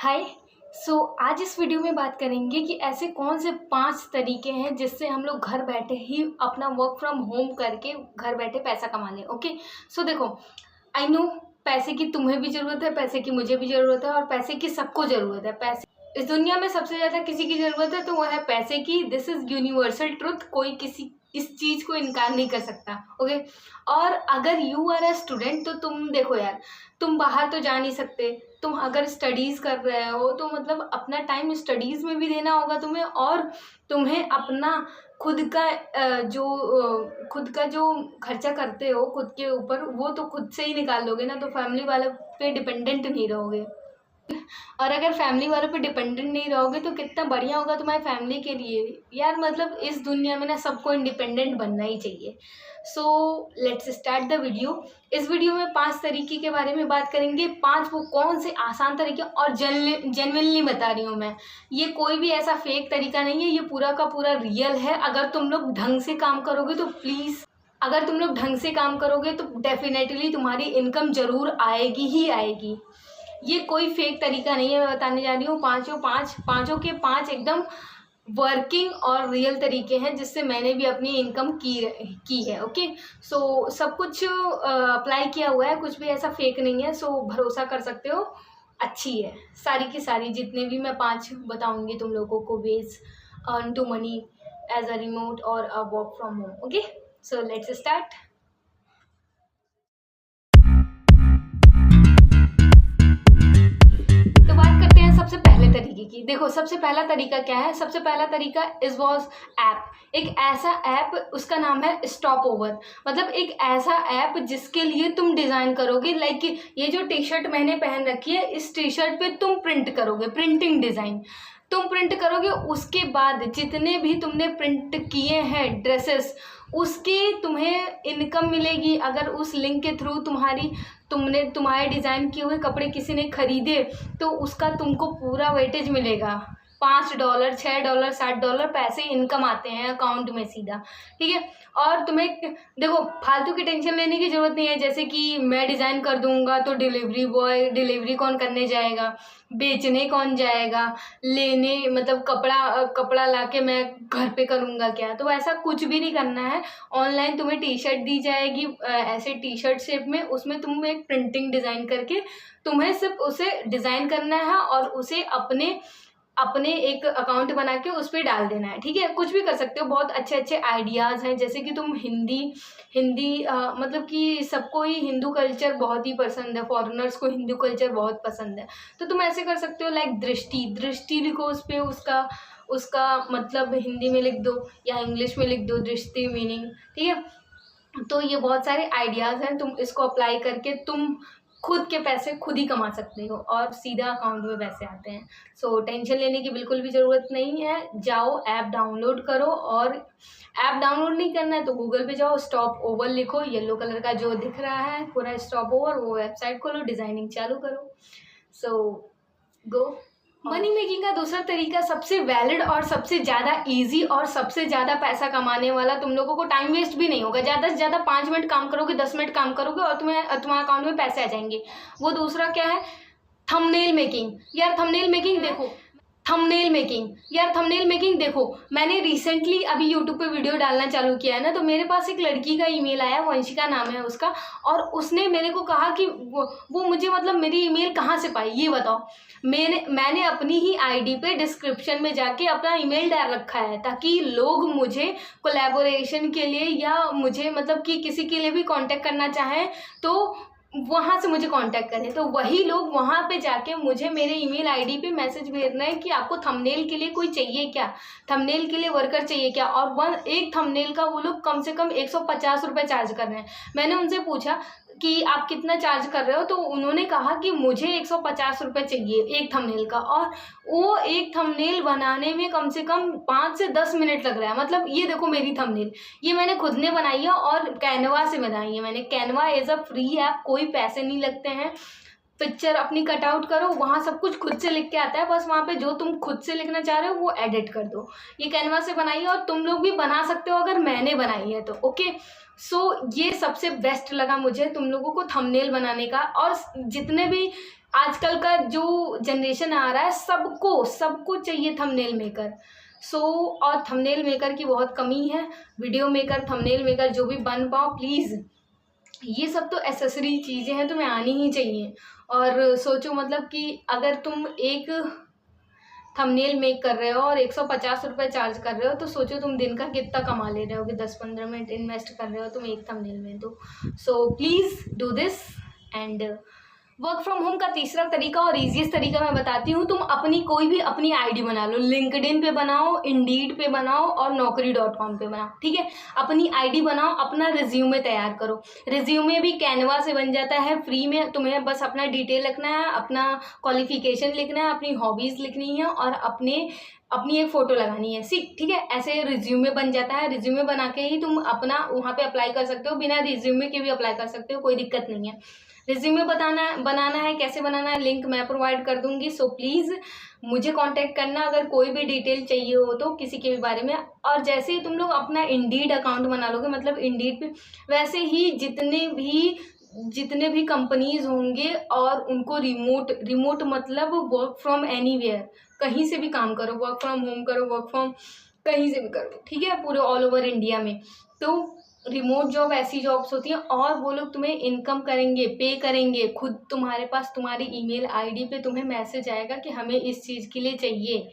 हाय। आज इस वीडियो में बात करेंगे कि ऐसे कौन से 5 तरीके हैं जिससे हम लोग घर बैठे ही अपना वर्क फ्रॉम होम करके घर बैठे पैसा कमा लें। ओके, देखो, आई नो पैसे की तुम्हें भी ज़रूरत है, पैसे की मुझे भी ज़रूरत है और पैसे की सबको ज़रूरत है। पैसे इस दुनिया में सबसे ज़्यादा किसी की ज़रूरत है तो वो है पैसे की। This is universal truth. कोई किसी इस चीज़ को इनकार नहीं कर सकता। ओके, और अगर यू आर अ स्टूडेंट तो तुम देखो यार, तुम बाहर तो जा नहीं सकते। तुम अगर स्टडीज़ कर रहे हो तो मतलब अपना टाइम स्टडीज़ में भी देना होगा तुम्हें, और तुम्हें अपना खुद का जो खर्चा करते हो खुद के ऊपर, वो तो खुद से ही निकाल लोगे ना, तो फैमिली वालों पे डिपेंडेंट नहीं रहोगे। और अगर फैमिली वालों पे डिपेंडेंट नहीं रहोगे तो कितना बढ़िया होगा तुम्हारी फैमिली के लिए यार। मतलब इस दुनिया में ना सबको इंडिपेंडेंट बनना ही चाहिए। So let's start the video. इस वीडियो में 5 तरीके के बारे में बात करेंगे। 5 वो कौन से आसान तरीके, और जेन्युइनली बता रही हूँ मैं, ये कोई भी ऐसा फेक तरीका नहीं है, ये पूरा का पूरा रियल है। अगर तुम लोग ढंग से काम करोगे तो प्लीज़, अगर तुम लोग ढंग से काम करोगे तो डेफिनेटली तुम्हारी इनकम ज़रूर आएगी ही आएगी। ये कोई फेक तरीका नहीं है, मैं बताने जा रही हूँ। पाँचों के पाँच एकदम वर्किंग और रियल तरीके हैं जिससे मैंने भी अपनी इनकम की है। ओके, सब कुछ अप्लाई किया हुआ है, कुछ भी ऐसा फेक नहीं है। भरोसा कर सकते हो, अच्छी है सारी की सारी। जितने भी मैं 5 बताऊंगी तुम लोगों को, ways earn to money as a remote और a work from home. Okay, let's start. तो बात करते हैं सबसे पहले तरीके की। देखो, सबसे पहला तरीका क्या है? सबसे पहला तरीका इज वॉज ऐप। एक ऐसा ऐप, उसका नाम है स्टॉप ओवर। मतलब एक ऐसा ऐप जिसके लिए तुम डिज़ाइन करोगे, लाइक ये जो टी शर्ट मैंने पहन रखी है, इस टी शर्ट पे तुम प्रिंट करोगे, प्रिंटिंग डिज़ाइन तुम प्रिंट करोगे। उसके बाद जितने भी तुमने प्रिंट किए हैं ड्रेसेस, उसकी तुम्हें इनकम मिलेगी। अगर उस लिंक के थ्रू तुम्हारे डिज़ाइन किए हुए कपड़े किसी ने खरीदे तो उसका तुमको पूरा वेटेज मिलेगा। $5, $6, $60 पैसे इनकम आते हैं अकाउंट में सीधा। ठीक है, और तुम्हें देखो फालतू की टेंशन लेने की ज़रूरत नहीं है। जैसे कि मैं डिज़ाइन कर दूंगा तो डिलीवरी कौन करने जाएगा, बेचने कौन जाएगा, लेने मतलब कपड़ा लाके मैं घर पे करूँगा क्या? तो ऐसा कुछ भी नहीं करना है। ऑनलाइन तुम्हें टी शर्ट दी जाएगी ऐसे टी शर्ट शेप में, उसमें तुम एक प्रिंटिंग डिज़ाइन करके तुम्हें सिर्फ उसे डिज़ाइन करना है और उसे अपने एक अकाउंट बना के उस पर डाल देना है। ठीक है, कुछ भी कर सकते हो। बहुत अच्छे अच्छे आइडियाज़ हैं, जैसे कि तुम हिंदी मतलब कि सबको ही हिंदू कल्चर बहुत ही पसंद है, फॉरेनर्स को हिंदू कल्चर बहुत पसंद है। तो तुम ऐसे कर सकते हो, लाइक दृष्टि लिखो उस पर, उसका मतलब हिंदी में लिख दो या इंग्लिश में लिख दो, दृष्टि मीनिंग। ठीक है, तो ये बहुत सारे आइडियाज़ हैं, तुम इसको अप्लाई करके तुम खुद के पैसे खुद ही कमा सकते हो और सीधा अकाउंट में पैसे आते हैं। टेंशन लेने की बिल्कुल भी ज़रूरत नहीं है। जाओ ऐप डाउनलोड करो, और ऐप डाउनलोड नहीं करना है तो गूगल पे जाओ, स्टॉप ओवर लिखो, येलो कलर का जो दिख रहा है पूरा स्टॉप ओवर, वो वेबसाइट खोलो, डिज़ाइनिंग चालू करो। गो। मनी मेकिंग का दूसरा तरीका सबसे वैलिड और सबसे ज़्यादा इजी और सबसे ज़्यादा पैसा कमाने वाला, तुम लोगों को टाइम वेस्ट भी नहीं होगा। ज़्यादा से ज़्यादा 5 मिनट काम करोगे, 10 मिनट काम करोगे और तुम्हारे अकाउंट में पैसे आ जाएंगे। वो दूसरा क्या है? Thumbnail making. यार थंबनेल मेकिंग देखो, थंबनेल मेकिंग देखो, मैंने रिसेंटली अभी यूट्यूब पे वीडियो डालना चालू किया है ना, तो मेरे पास एक लड़की का ईमेल आया, वंशिका नाम है उसका, और उसने मेरे को कहा कि वो मुझे मतलब मेरी ईमेल कहाँ से पाई ये बताओ। मैंने अपनी ही आईडी पे डिस्क्रिप्शन में जाके अपना ईमेल डाल रखा है, ताकि लोग मुझे कोलैबोरेशन के लिए या मुझे मतलब कि किसी के लिए भी कांटेक्ट करना चाहें तो वहाँ से मुझे कांटेक्ट करें। तो वही लोग वहाँ पे जाके मुझे मेरे ईमेल आईडी पे मैसेज भेज रहे हैं कि आपको थंबनेल के लिए कोई चाहिए क्या, थंबनेल के लिए वर्कर चाहिए क्या, और एक थंबनेल का वो लोग कम से कम 150 रुपये चार्ज कर रहे हैं। मैंने उनसे पूछा कि आप कितना चार्ज कर रहे हो, तो उन्होंने कहा कि मुझे 150 रुपये चाहिए एक थंबनेल का, और वो एक थंबनेल बनाने में कम से कम 5 से 10 मिनट लग रहा है। मतलब ये देखो मेरी थंबनेल, ये मैंने खुद ने बनाई है और कैनवा से बनाई है मैंने। Canva is a free app, कोई पैसे नहीं लगते हैं। पिक्चर अपनी कट आउट करो, वहाँ सब कुछ खुद से लिख के आता है, बस वहाँ पे जो तुम खुद से लिखना चाह रहे हो वो एडिट कर दो। ये कैनवा से बनाई है और तुम लोग भी बना सकते हो अगर मैंने बनाई है तो। ओके, ये सबसे बेस्ट लगा मुझे तुम लोगों को थंबनेल बनाने का। और जितने भी आजकल का जो जनरेशन आ रहा है सबको चाहिए थंबनेल मेकर। और थंबनेल मेकर की बहुत कमी है। वीडियो मेकर, थंबनेल मेकर जो भी बन पाओ प्लीज़, ये सब तो एसेसरी चीज़ें हैं, तुम्हें आनी ही चाहिए। और सोचो मतलब कि अगर तुम एक थंबनेल मेक कर रहे हो और 150 रुपये चार्ज कर रहे हो, तो सोचो तुम दिन का कितना कमा ले रहे हो कि 10-15 मिनट इन्वेस्ट कर रहे हो तुम एक थंबनेल में। तो so please do this. And work from home का तीसरा तरीका और ईजीएस्ट तरीका मैं बताती हूँ। तुम अपनी कोई भी अपनी आईडी बना लो, लिंक्डइन पे बनाओ, इंडीड पे बनाओ और naukri.com पे बनाओ, ठीक है। अपनी आईडी बनाओ, अपना रिज्यूमे तैयार करो। रिज्यूमे भी कैनवा से बन जाता है फ्री में। तुम्हें बस अपना डिटेल लिखना है, अपना क्वालिफिकेशन लिखना है, अपनी हॉबीज़ लिखनी है और अपनी एक फ़ोटो लगानी है, ठीक है। ऐसे रिज्यूमे बन जाता है। रिज्यूमे बना के ही तुम अपना वहाँ पे अप्लाई कर सकते हो, बिना रिज्यूमे के भी अप्लाई कर सकते हो, कोई दिक्कत नहीं है। रिज्यूमे बनाना है, कैसे बनाना है लिंक मैं प्रोवाइड कर दूंगी। सो प्लीज़ मुझे कांटेक्ट करना अगर कोई भी डिटेल चाहिए हो तो किसी के भी बारे में। और जैसे ही तुम लोग अपना इंडीड अकाउंट बना लोगे, मतलब इंडीड पे, वैसे ही जितने भी कंपनीज होंगे और उनको रिमोट मतलब वर्क फ्रॉम एनीवेयर, कहीं से भी काम करो, वर्क फ्रॉम होम करो, वर्क फ्रॉम कहीं से भी करो, ठीक है, पूरे ऑल ओवर इंडिया में। तो रिमोट जॉब ऐसी जॉब्स होती हैं और वो लोग तुम्हें इनकम करेंगे, पे करेंगे खुद। तुम्हारे पास तुम्हारी ईमेल आईडी पे तुम्हें मैसेज आएगा कि हमें इस चीज़ के लिए चाहिए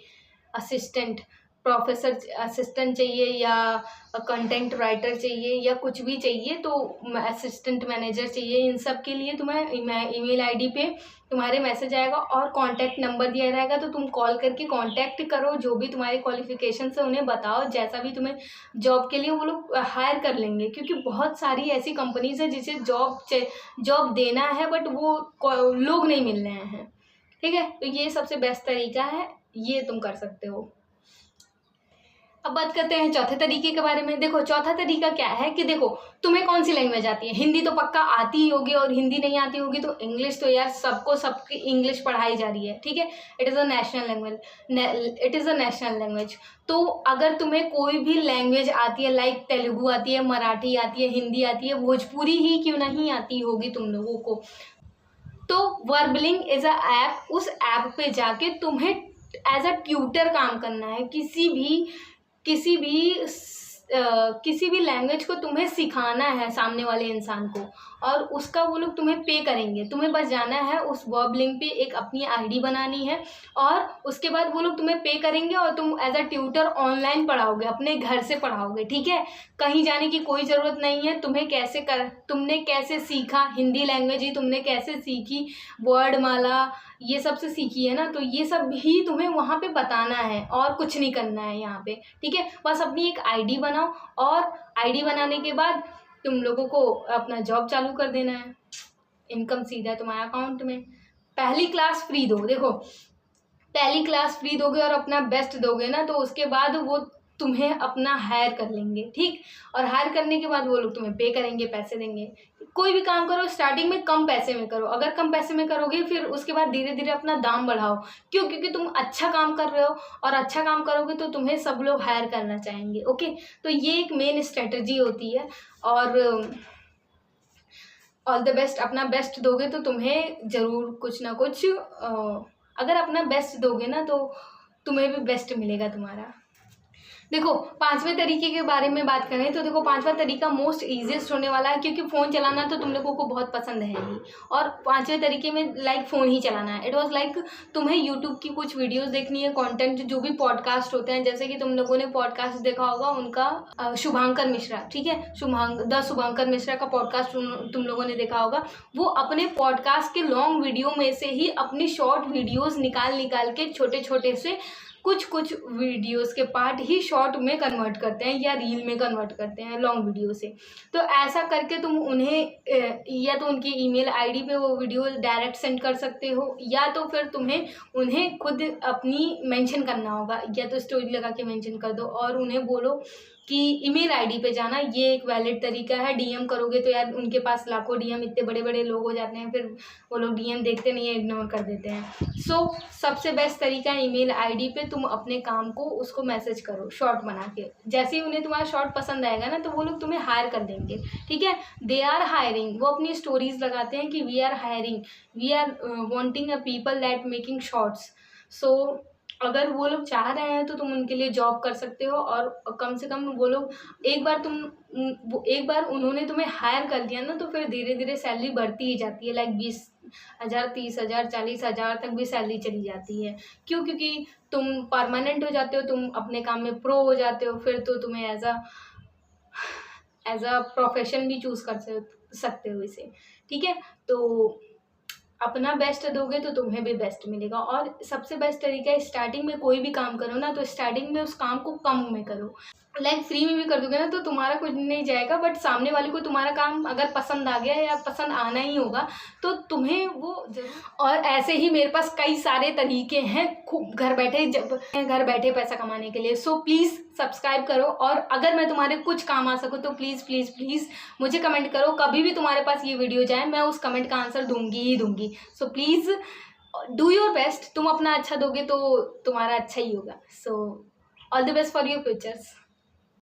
असिस्टेंट, प्रोफेसर असिस्टेंट चाहिए या कंटेंट राइटर चाहिए या कुछ भी चाहिए, तो असिस्टेंट मैनेजर चाहिए। इन सब के लिए तुम्हें ईमेल आईडी पे तुम्हारे मैसेज आएगा और कांटेक्ट नंबर दिया रहेगा। तो तुम कॉल करके कांटेक्ट करो, जो भी तुम्हारे क्वालिफिकेशन है उन्हें बताओ, जैसा भी तुम्हें जॉब के लिए वो लोग हायर कर लेंगे। क्योंकि बहुत सारी ऐसी कंपनीज हैं जिसे जॉब देना है बट वो लोग नहीं मिल रहे हैं, ठीक है। तो ये सबसे बेस्ट तरीका है, ये तुम कर सकते हो। अब बात करते हैं चौथे तरीके के बारे में। देखो चौथा तरीका क्या है कि देखो तुम्हें कौन सी लैंग्वेज आती है। हिंदी तो पक्का आती ही होगी, और हिंदी नहीं आती होगी तो इंग्लिश तो यार सबकी इंग्लिश पढ़ाई जा रही है, ठीक है। It is a national language. तो अगर तुम्हें कोई भी लैंग्वेज आती है, लाइक तेलुगु आती है, मराठी आती है, हिंदी आती है, भोजपुरी ही क्यों नहीं आती होगी तुम लोगों को, तो वर्बलिंग इज़ अ ऐप। उस ऐप पे जाके तुम्हें एज अ ट्यूटर काम करना है। किसी भी लैंग्वेज को तुम्हें सिखाना है सामने वाले इंसान को, और उसका वो लोग तुम्हें पे करेंगे। तुम्हें बस जाना है उस वर्ब लिंक पे, एक अपनी आईडी बनानी है और उसके बाद वो लोग तुम्हें पे करेंगे और तुम एज अ ट्यूटर ऑनलाइन पढ़ाओगे, अपने घर से पढ़ाओगे, ठीक है। कहीं जाने की कोई ज़रूरत नहीं है। तुमने कैसे सीखा हिंदी लैंग्वेज ही, तुमने कैसे सीखी वर्डमाला, ये सब से सीखी है ना, तो ये सब ही तुम्हें वहाँ पे बताना है और कुछ नहीं करना है यहाँ पे, ठीक है। बस अपनी एक आईडी बनाओ और आईडी बनाने के बाद तुम लोगों को अपना जॉब चालू कर देना है, इनकम सीधा तुम्हारे अकाउंट में। पहली क्लास फ्री दो, देखो पहली क्लास फ्री दोगे और अपना बेस्ट दोगे ना, तो उसके बाद वो तुम्हें अपना हायर कर लेंगे, ठीक। और हायर करने के बाद वो लोग तुम्हें पे करेंगे, पैसे देंगे। कोई भी काम करो स्टार्टिंग में कम पैसे में करो। अगर कम पैसे में करोगे फिर उसके बाद धीरे धीरे अपना दाम बढ़ाओ। क्यों? क्योंकि तुम अच्छा काम कर रहे हो और अच्छा काम करोगे तो तुम्हें सब लोग हायर करना चाहेंगे, ओके। तो ये एक मेन स्ट्रेटजी होती है। और ऑल द बेस्ट। अपना बेस्ट दोगे तो तुम्हें ज़रूर कुछ ना कुछ, अगर अपना बेस्ट दोगे ना तो तुम्हें भी बेस्ट मिलेगा तुम्हारा। देखो पांचवें तरीके के बारे में बात करें तो देखो पांचवा तरीका मोस्ट ईजिएस्ट होने वाला है, क्योंकि फ़ोन चलाना तो तुम लोगों को बहुत पसंद है ही। और पांचवें तरीके में लाइक फ़ोन ही चलाना है। इट वाज लाइक तुम्हें यूट्यूब की कुछ वीडियोस देखनी है, कंटेंट जो भी पॉडकास्ट होते हैं, जैसे कि तुम लोगों ने पॉडकास्ट देखा होगा उनका शुभांकर मिश्रा, ठीक है, शुभांकर मिश्रा का पॉडकास्ट तुम लोगों ने देखा होगा। वो अपने पॉडकास्ट के लॉन्ग वीडियो में से ही अपनी शॉर्ट वीडियोज़ निकाल के छोटे छोटे से कुछ वीडियोस के पार्ट ही शॉर्ट में कन्वर्ट करते हैं या रील में कन्वर्ट करते हैं लॉन्ग वीडियो से। तो ऐसा करके तुम उन्हें या तो उनकी ईमेल आईडी पे वो वीडियो डायरेक्ट सेंड कर सकते हो, या तो फिर तुम्हें उन्हें खुद अपनी मेंशन करना होगा, या तो स्टोरी लगा के मेंशन कर दो और उन्हें बोलो कि ईमेल आईडी पे जाना, ये एक वैलिड तरीका है। डीएम करोगे तो यार उनके पास लाखों डीएम, इतने बड़े बड़े लोग हो जाते हैं, फिर वो लोग डीएम देखते नहीं है, इग्नोर कर देते हैं। सो सबसे बेस्ट तरीका है ईमेल आईडी पे तुम अपने काम को उसको मैसेज करो शॉर्ट बना के। जैसे ही उन्हें तुम्हारा शॉर्ट पसंद आएगा ना तो वो लोग तुम्हें हायर कर देंगे, ठीक है। दे आर हायरिंग, वो अपनी स्टोरीज लगाते हैं कि we are hiring, we are wanting a people that making shorts. So अगर वो लोग चाह रहे हैं तो तुम उनके लिए जॉब कर सकते हो, और कम से कम वो लोग एक बार उन्होंने तुम्हें हायर कर दिया ना तो फिर धीरे धीरे सैलरी बढ़ती ही जाती है। लाइक 20,000, 30,000, 40,000 तक भी सैलरी चली जाती है। क्यों? क्योंकि तुम परमानेंट हो जाते हो, तुम अपने काम में प्रो हो जाते हो, फिर तो तुम्हें एज अ प्रोफेशन भी चूज़ कर सकते हो इसे, ठीक है। तो अपना बेस्ट दोगे तो तुम्हें भी बेस्ट मिलेगा। और सबसे बेस्ट तरीका है, स्टार्टिंग में कोई भी काम करो ना तो स्टार्टिंग में उस काम को कम में करो। लाइक फ्री में भी कर दोगे ना तो तुम्हारा कुछ नहीं जाएगा, बट सामने वाले को तुम्हारा काम अगर पसंद आ गया या पसंद आना ही होगा तो तुम्हें वो और ऐसे ही मेरे पास कई सारे तरीके हैं खूब घर बैठे पैसा कमाने के लिए। सो प्लीज़ सब्सक्राइब करो, और अगर मैं तुम्हारे कुछ काम आ सकूँ तो प्लीज़ प्लीज़ प्लीज़ मुझे कमेंट करो। कभी भी तुम्हारे पास ये वीडियो जाए मैं उस कमेंट का आंसर दूंगी ही दूंगी। So please do your best. तुम अपना अच्छा दोगे तो तुम्हारा अच्छा ही होगा। So all the best for your futures.